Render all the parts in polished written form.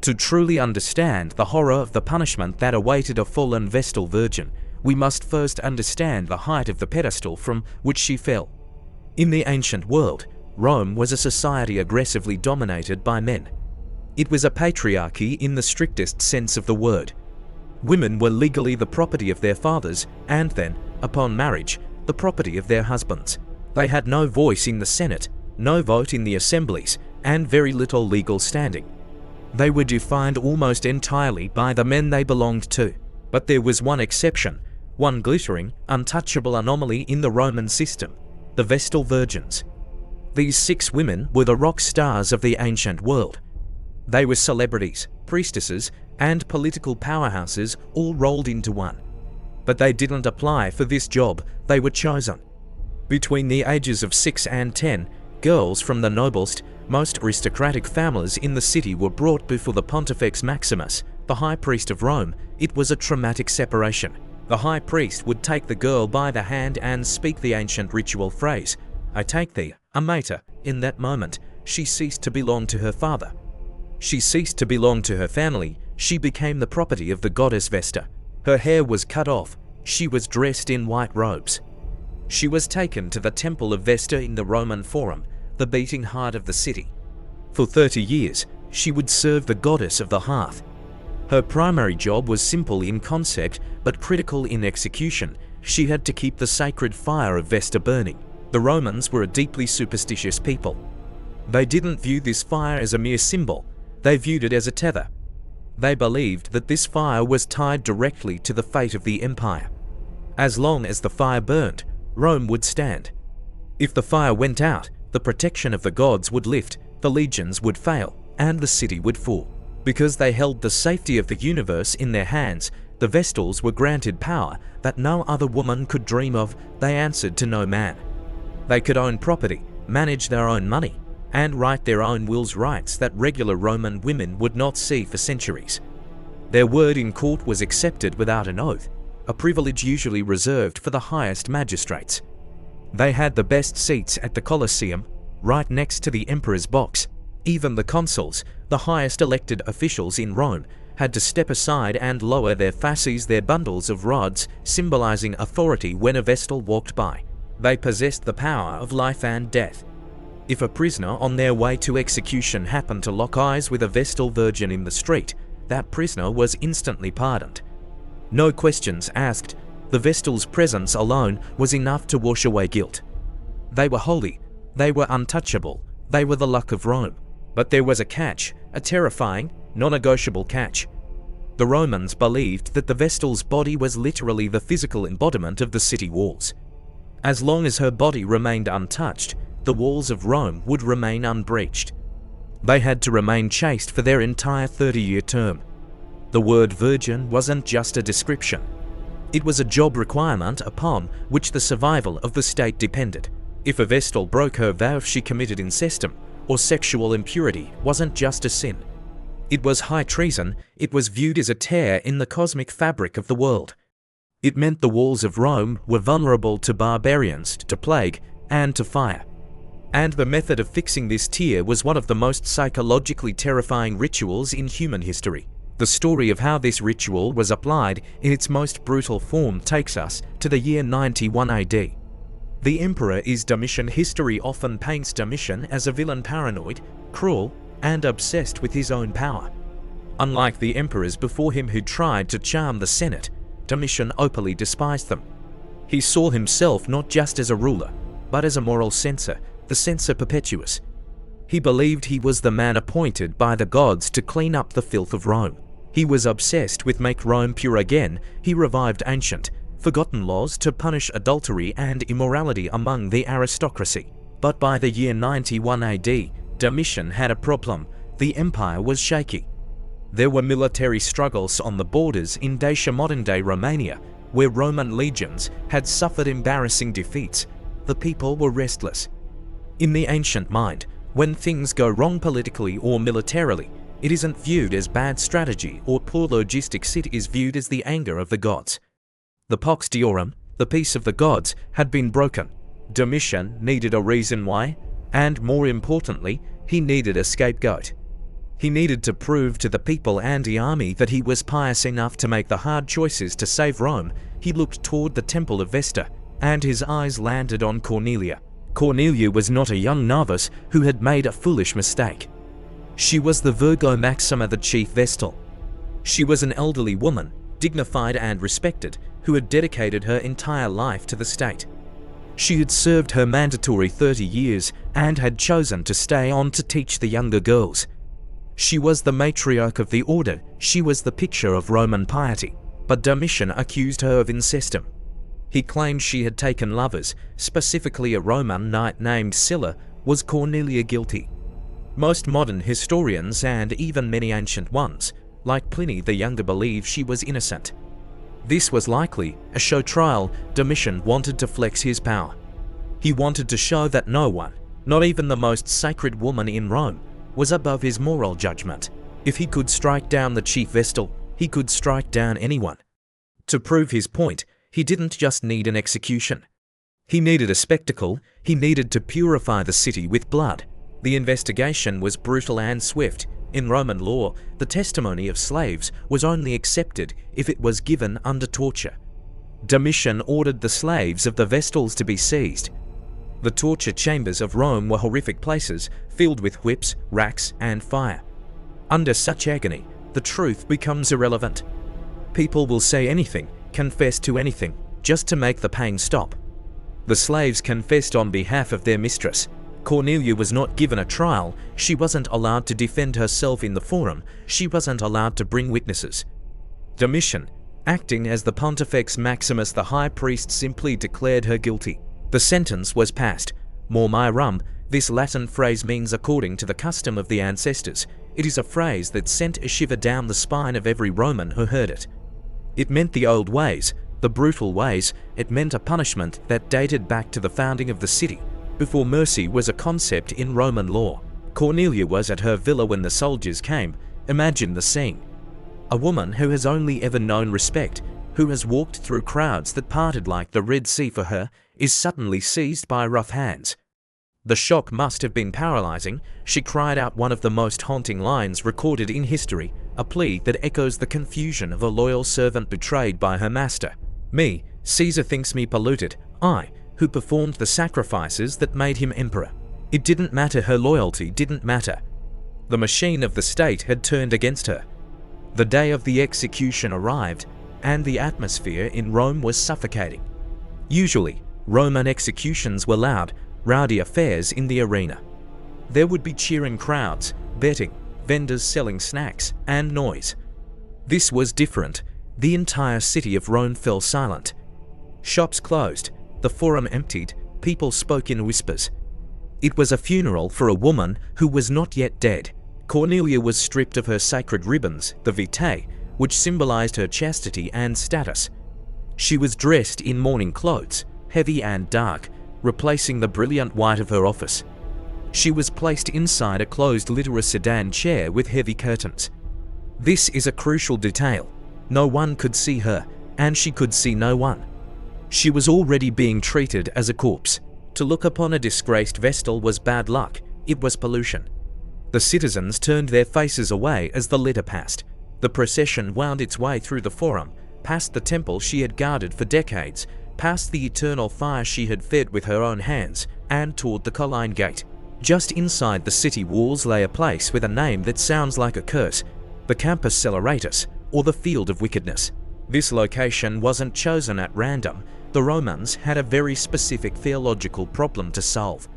To truly understand the horror of the punishment that awaited a fallen Vestal Virgin, we must first understand the height of the pedestal from which she fell. In the ancient world, Rome was a society aggressively dominated by men. It was a patriarchy in the strictest sense of the word. Women were legally the property of their fathers and then, upon marriage, the property of their husbands. They had no voice in the Senate, no vote in the assemblies, and very little legal standing. They were defined almost entirely by the men they belonged to. But there was one exception, one glittering, untouchable anomaly in the Roman system: the Vestal Virgins. These 6 women were the rock stars of the ancient world. They were celebrities, priestesses, and political powerhouses all rolled into one. But they didn't apply for this job, they were chosen. Between the ages of 6 and 10, girls from the noblest, most aristocratic families in the city were brought before the Pontifex Maximus, the high priest of Rome. It was a traumatic separation. The high priest would take the girl by the hand and speak the ancient ritual phrase, "I take thee, a mater." In that moment, she ceased to belong to her father. She ceased to belong to her family. She became the property of the goddess Vesta. Her hair was cut off. She was dressed in white robes. She was taken to the temple of Vesta in the Roman Forum, the beating heart of the city. For 30 years, she would serve the goddess of the hearth. Her primary job was simple in concept but critical in execution. She had to keep the sacred fire of Vesta burning. The Romans were a deeply superstitious people. They didn't view this fire as a mere symbol. They viewed it as a tether. They believed that this fire was tied directly to the fate of the empire. As long as the fire burned, Rome would stand. If the fire went out, the protection of the gods would lift, the legions would fail, and the city would fall. Because they held the safety of the universe in their hands, the Vestals were granted power that no other woman could dream of. They answered to no man. They could own property, manage their own money, and write their own wills, rights that regular Roman women would not see for centuries. Their word in court was accepted without an oath, a privilege usually reserved for the highest magistrates. They had the best seats at the Colosseum, right next to the emperor's box. Even the consuls, the highest elected officials in Rome, had to step aside and lower their fasces, their bundles of rods, symbolizing authority when a Vestal walked by. They possessed the power of life and death. If a prisoner on their way to execution happened to lock eyes with a Vestal Virgin in the street, that prisoner was instantly pardoned. No questions asked. The Vestal's presence alone was enough to wash away guilt. They were holy. They were untouchable. They were the luck of Rome. But there was a catch, a terrifying, non-negotiable catch. The Romans believed that the Vestal's body was literally the physical embodiment of the city walls. As long as her body remained untouched, the walls of Rome would remain unbreached. They had to remain chaste for their entire 30-year term. The word virgin wasn't just a description. It was a job requirement upon which the survival of the state depended. If a Vestal broke her vow, she committed incestum, or sexual impurity, wasn't just a sin. It was high treason. It was viewed as a tear in the cosmic fabric of the world. It meant the walls of Rome were vulnerable to barbarians, to plague, and to fire. And the method of fixing this tear was one of the most psychologically terrifying rituals in human history. The story of how this ritual was applied in its most brutal form takes us to the year 91 AD. The emperor is Domitian. History often paints Domitian as a villain, paranoid, cruel, and obsessed with his own power. Unlike the emperors before him who tried to charm the Senate, Domitian openly despised them. He saw himself not just as a ruler, but as a moral censor, the censor perpetuus. He believed he was the man appointed by the gods to clean up the filth of Rome. He was obsessed with make Rome pure again. He revived ancient, forgotten laws to punish adultery and immorality among the aristocracy. But by the year 91 AD, Domitian had a problem. The empire was shaky. There were military struggles on the borders in Dacia, modern-day Romania, where Roman legions had suffered embarrassing defeats. The people were restless. In the ancient mind, when things go wrong politically or militarily, it isn't viewed as bad strategy or poor logistics. It is viewed as the anger of the gods. The Pax Deorum, the peace of the gods, had been broken. Domitian needed a reason why, and more importantly, he needed a scapegoat. He needed to prove to the people and the army that he was pious enough to make the hard choices to save Rome. He looked toward the temple of Vesta, and his eyes landed on Cornelia. Cornelia was not a young novice who had made a foolish mistake. She was the Virgo Maxima, the chief Vestal. She was an elderly woman, dignified and respected, who had dedicated her entire life to the state. She had served her mandatory 30 years and had chosen to stay on to teach the younger girls. She was the matriarch of the order. She was the picture of Roman piety, but Domitian accused her of incestum. He claimed she had taken lovers, specifically a Roman knight named Sylla. Was Cornelia guilty? Most modern historians, and even many ancient ones, like Pliny the Younger, believe she was innocent. This was likely a show trial. Domitian wanted to flex his power. He wanted to show that no one, not even the most sacred woman in Rome, was above his moral judgment. If he could strike down the chief Vestal, he could strike down anyone. To prove his point, he didn't just need an execution. He needed a spectacle. He needed to purify the city with blood. The investigation was brutal and swift. In Roman law, the testimony of slaves was only accepted if it was given under torture. Domitian ordered the slaves of the Vestals to be seized. The torture chambers of Rome were horrific places, filled with whips, racks, and fire. Under such agony, the truth becomes irrelevant. People will say anything, confess to anything, just to make the pain stop. The slaves confessed on behalf of their mistress. Cornelia was not given a trial. She wasn't allowed to defend herself in the forum. She wasn't allowed to bring witnesses. Domitian, acting as the Pontifex Maximus, the high priest, simply declared her guilty. The sentence was passed. Mormi rum. This Latin phrase means according to the custom of the ancestors. It is a phrase that sent a shiver down the spine of every Roman who heard it. It meant the old ways, the brutal ways. It meant a punishment that dated back to the founding of the city, before mercy was a concept in Roman law. Cornelia was at her villa when the soldiers came. Imagine the scene. A woman who has only ever known respect, who has walked through crowds that parted like the Red Sea for her, is suddenly seized by rough hands. The shock must have been paralyzing. She cried out one of the most haunting lines recorded in history, a plea that echoes the confusion of a loyal servant betrayed by her master. Me, Caesar thinks me polluted, I, who performed the sacrifices that made him emperor. It didn't matter, her loyalty didn't matter. The machine of the state had turned against her. The day of the execution arrived, and the atmosphere in Rome was suffocating. Usually, Roman executions were loud, rowdy affairs in the arena. There would be cheering crowds, betting, vendors selling snacks, and noise. This was different. The entire city of Rome fell silent. Shops closed, the forum emptied, people spoke in whispers. It was a funeral for a woman who was not yet dead. Cornelia was stripped of her sacred ribbons, the vitae, which symbolized her chastity and status. She was dressed in mourning clothes, heavy and dark, replacing the brilliant white of her office. She was placed inside a closed litter sedan chair with heavy curtains. This is a crucial detail. No one could see her, and she could see no one. She was already being treated as a corpse. To look upon a disgraced Vestal was bad luck. It was pollution. The citizens turned their faces away as the litter passed. The procession wound its way through the forum, past the temple she had guarded for decades, past the eternal fire she had fed with her own hands, and toward the Colline Gate. Just inside the city walls lay a place with a name that sounds like a curse, the Campus Celeratus, or the Field of Wickedness. This location wasn't chosen at random. The Romans had a very specific theological problem to solve.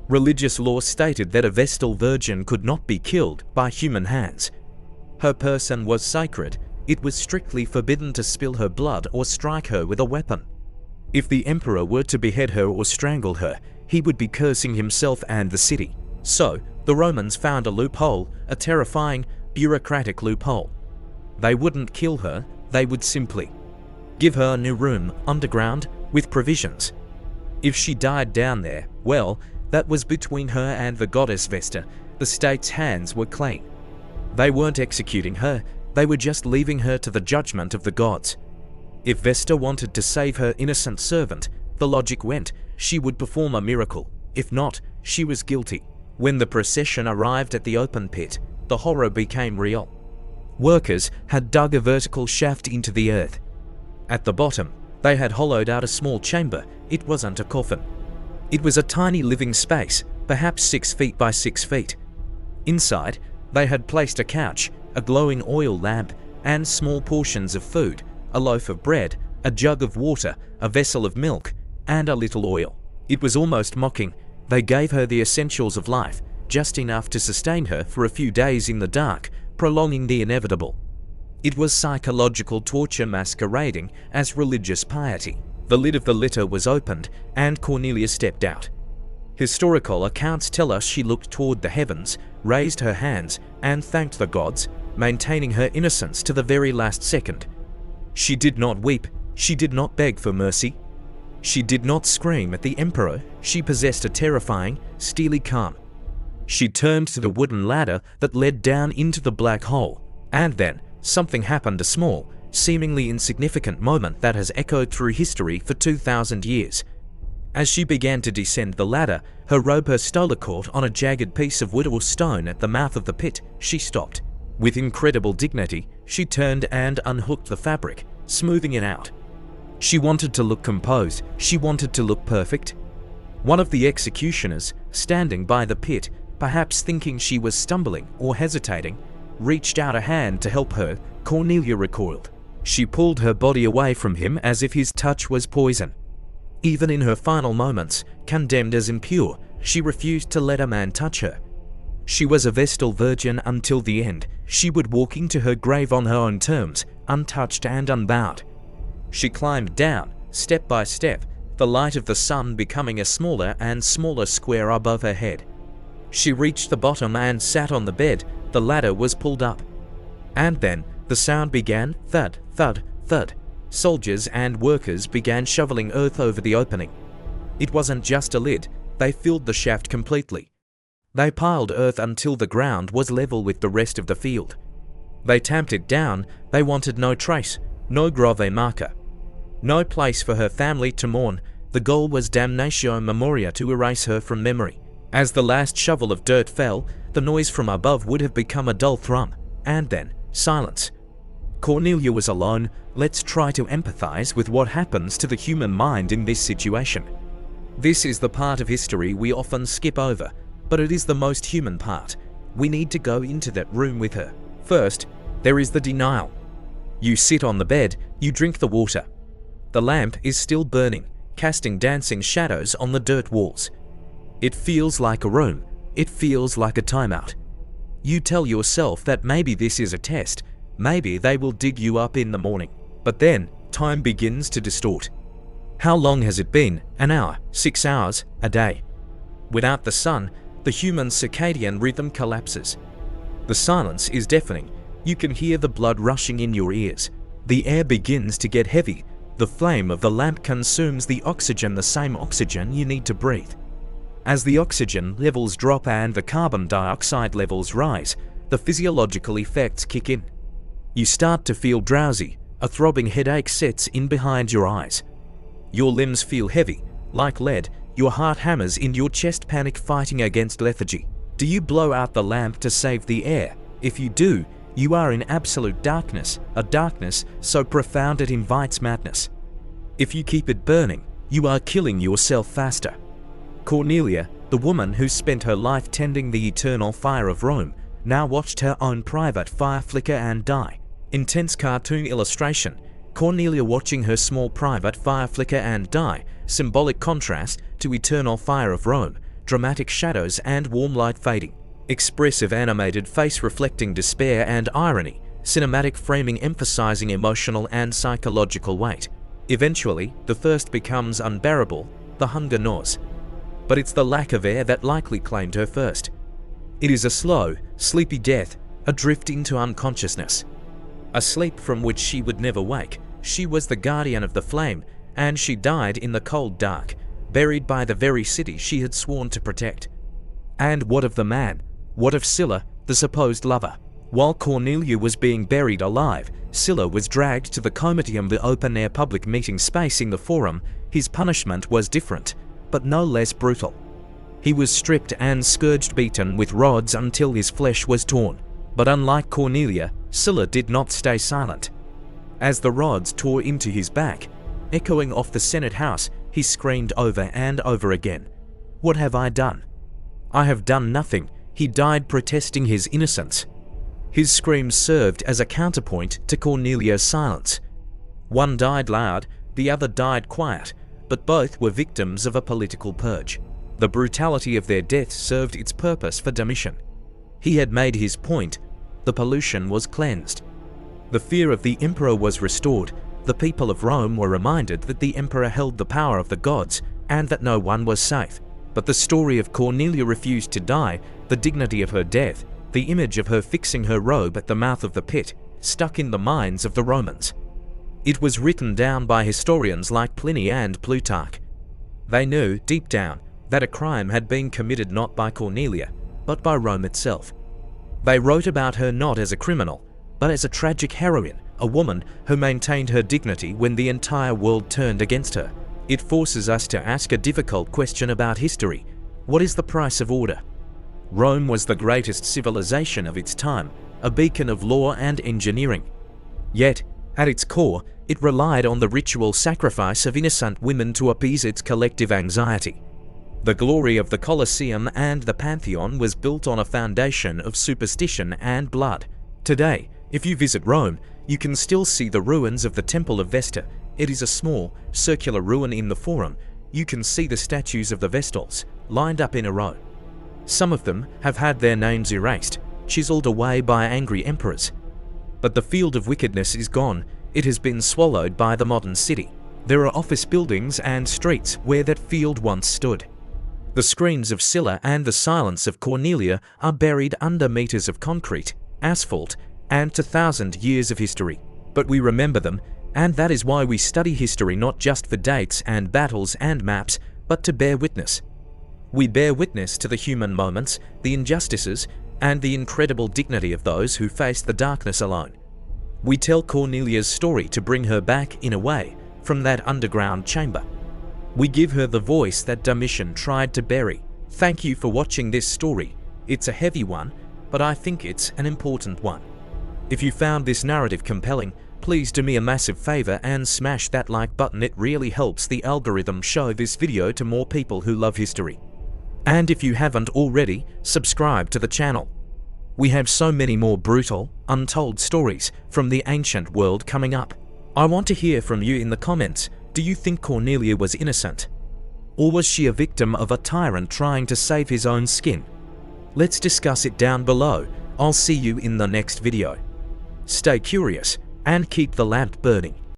Religious law stated that a Vestal Virgin could not be killed by human hands. Her person was sacred. It was strictly forbidden to spill her blood or strike her with a weapon. If the emperor were to behead her or strangle her, he would be cursing himself and the city. So, the Romans found a loophole, a terrifying, bureaucratic loophole. They wouldn't kill her, they would simply give her a new room underground with provisions. If she died down there, well, that was between her and the goddess Vesta. The state's hands were clean. They weren't executing her, they were just leaving her to the judgment of the gods. If Vesta wanted to save her innocent servant, the logic went, she would perform a miracle. If not, she was guilty. When the procession arrived at the open pit, the horror became real. Workers had dug a vertical shaft into the earth. At the bottom, they had hollowed out a small chamber. It wasn't a coffin. It was a tiny living space, perhaps 6 feet by 6 feet. Inside, they had placed a couch, a glowing oil lamp, and small portions of food, a loaf of bread, a jug of water, a vessel of milk, and a little oil. It was almost mocking. They gave her the essentials of life, just enough to sustain her for a few days in the dark, prolonging the inevitable. It was psychological torture masquerading as religious piety. The lid of the litter was opened, and Cornelia stepped out. Historical accounts tell us she looked toward the heavens, raised her hands, and thanked the gods, maintaining her innocence to the very last second. She did not weep. She did not beg for mercy. She did not scream at the emperor. She possessed a terrifying, steely calm. She turned to the wooden ladder that led down into the black hole, and then something happened, a small, seemingly insignificant moment that has echoed through history for 2,000 years. As she began to descend the ladder, her robe, her stola caught on a jagged piece of wood or stone at the mouth of the pit. She stopped. With incredible dignity, she turned and unhooked the fabric, smoothing it out. She wanted to look composed. She wanted to look perfect. One of the executioners, standing by the pit, perhaps thinking she was stumbling or hesitating, reached out a hand to help her. Cornelia recoiled. She pulled her body away from him as if his touch was poison. Even in her final moments, condemned as impure, she refused to let a man touch her. She was a Vestal Virgin until the end. She would walk into her grave on her own terms, untouched and unbound. She climbed down, step by step, the light of the sun becoming a smaller and smaller square above her head. She reached the bottom and sat on the bed. The ladder was pulled up. And then the sound began. Thud, thud, thud. Soldiers and workers began shoveling earth over the opening. It wasn't just a lid. They filled the shaft completely. They piled earth until the ground was level with the rest of the field. They tamped it down. They wanted no trace, no grave marker, no place for her family to mourn. The goal was damnatio memoria, to erase her from memory. As the last shovel of dirt fell, the noise from above would have become a dull thrum, and then silence. Cornelia was alone. Let's try to empathize with what happens to the human mind in this situation. This is the part of history we often skip over, but it is the most human part. We need to go into that room with her. First, there is the denial. You sit on the bed, you drink the water. The lamp is still burning, casting dancing shadows on the dirt walls. It feels like a room. It feels like a timeout. You tell yourself that maybe this is a test. Maybe they will dig you up in the morning. But then, time begins to distort. How long has it been? An hour? 6 hours? A day? Without the sun, the human circadian rhythm collapses. The silence is deafening. You can hear the blood rushing in your ears. The air begins to get heavy. The flame of the lamp consumes the oxygen, the same oxygen you need to breathe. As the oxygen levels drop and the carbon dioxide levels rise, the physiological effects kick in. You start to feel drowsy. A throbbing headache sets in behind your eyes. Your limbs feel heavy, like lead. Your heart hammers in your chest, panic fighting against lethargy. Do you blow out the lamp to save the air? If you do, you are in absolute darkness, a darkness so profound it invites madness. If you keep it burning, you are killing yourself faster. Cornelia, the woman who spent her life tending the eternal fire of Rome, now watched her own private fire flicker and die. Intense cartoon illustration. Cornelia watching her small private fire flicker and die, symbolic contrast to eternal fire of Rome, dramatic shadows and warm light fading. Expressive animated face reflecting despair and irony, cinematic framing emphasizing emotional and psychological weight. Eventually, the thirst becomes unbearable, the hunger gnaws. But it's the lack of air that likely claimed her first. It is a slow, sleepy death, a drift into unconsciousness. A sleep from which she would never wake. She was the guardian of the flame, and she died in the cold dark, buried by the very city she had sworn to protect. And what of the man? What of Scylla, the supposed lover? While Cornelia was being buried alive, Scylla was dragged to the Comitium, the open-air public meeting space in the Forum. His punishment was different, but no less brutal. He was stripped and scourged, beaten with rods until his flesh was torn. But unlike Cornelia, Scylla did not stay silent. As the rods tore into his back, echoing off the Senate house, he screamed over and over again, "What have I done? I have done nothing." He died protesting his innocence. His screams served as a counterpoint to Cornelia's silence. One died loud, the other died quiet, but both were victims of a political purge. The brutality of their death served its purpose for Domitian. He had made his point. The pollution was cleansed. The fear of the emperor was restored. The people of Rome were reminded that the emperor held the power of the gods and that no one was safe. But the story of Cornelia refused to die, the dignity of her death, the image of her fixing her robe at the mouth of the pit, stuck in the minds of the Romans. It was written down by historians like Pliny and Plutarch. They knew, deep down, that a crime had been committed not by Cornelia, but by Rome itself. They wrote about her not as a criminal, but as a tragic heroine, a woman who maintained her dignity when the entire world turned against her. It forces us to ask a difficult question about history. What is the price of order? Rome was the greatest civilization of its time, a beacon of law and engineering. Yet, at its core, it relied on the ritual sacrifice of innocent women to appease its collective anxiety. The glory of the Colosseum and the Pantheon was built on a foundation of superstition and blood. Today, if you visit Rome, you can still see the ruins of the Temple of Vesta. It is a small, circular ruin in the Forum. You can see the statues of the Vestals, lined up in a row. Some of them have had their names erased, chiseled away by angry emperors. But the field of wickedness is gone. It has been swallowed by the modern city. There are office buildings and streets where that field once stood. The screams of Scylla and the silence of Cornelia are buried under meters of concrete, asphalt, and 2,000 years of history. But we remember them, and that is why we study history, not just for dates and battles and maps, but to bear witness. We bear witness to the human moments, the injustices, and the incredible dignity of those who faced the darkness alone. We tell Cornelia's story to bring her back, in a way, from that underground chamber. We give her the voice that Domitian tried to bury. Thank you for watching this story. It's a heavy one, but I think it's an important one. If you found this narrative compelling, please do me a massive favor and smash that like button. It really helps the algorithm show this video to more people who love history. And if you haven't already, subscribe to the channel. We have so many more brutal, untold stories from the ancient world coming up. I want to hear from you in the comments. Do you think Cornelia was innocent? Or was she a victim of a tyrant trying to save his own skin? Let's discuss it down below. I'll see you in the next video. Stay curious and keep the lamp burning.